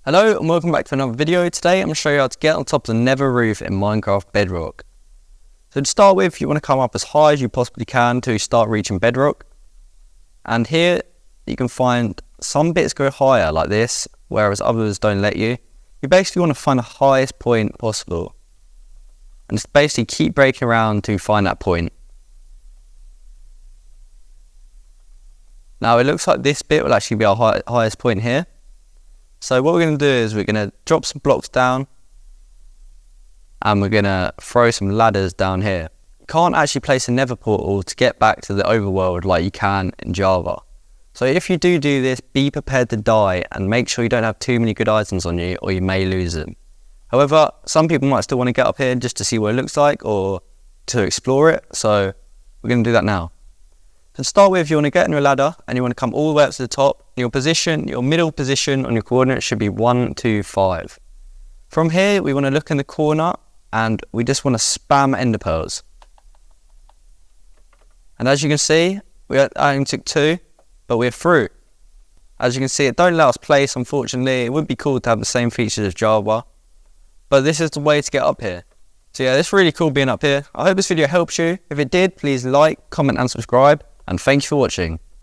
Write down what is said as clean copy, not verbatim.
Hello and welcome back to another video. Today I'm going to show you how to get on top of the Nether roof in Minecraft Bedrock. So to start with, you want to come up as high as you possibly can to start reaching Bedrock. And here you can find some bits go higher like this, whereas others don't let you. You basically want to find the highest point possible. And just basically keep breaking around to find that point. Now it looks like this bit will actually be our highest point here. So what we're going to do is we're going to drop some blocks down and we're going to throw some ladders down here. You can't actually place a nether portal to get back to the overworld like you can in Java. So if you do this, be prepared to die and make sure you don't have too many good items on you or you may lose them. However, some people might still want to get up here just to see what it looks like or to explore it. So we're going to do that now. To start with, you want to get on your ladder and you want to come all the way up to the top. Your middle position on your coordinates should be 1, 2, 5. From here, we want to look in the corner and we just want to spam ender pearls. And as you can see, I only took 2, but we're through. As you can see, it don't let us place, unfortunately. It would be cool to have the same features as Java, but this is the way to get up here. So yeah, it's really cool being up here. I hope this video helps you. If it did, please like, comment and subscribe. And thank you for watching.